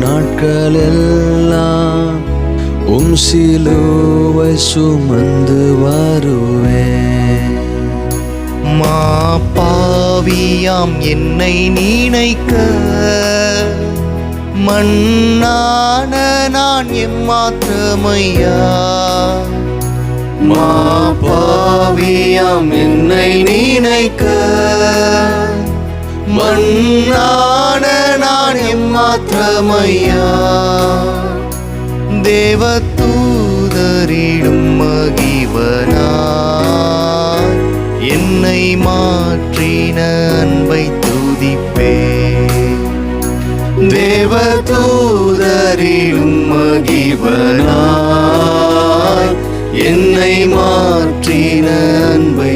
நாட்களெல்லாம் உம் சிலுவை சுமந்து வருவேன். பாவியாம் என்னை நினைக்க மண்ணான நான் எம்மாத்திரமையா. பாவியாம் என்னை நினைக்க மண்ணான நான் எம்மாத்திரமையா. தேவதூதரிடும் மகிவனா என்னை மாற்றின அன்பை துதிப்பே. தேவதூதரிடும் மகிவனா என்னை மாற்றின அன்பை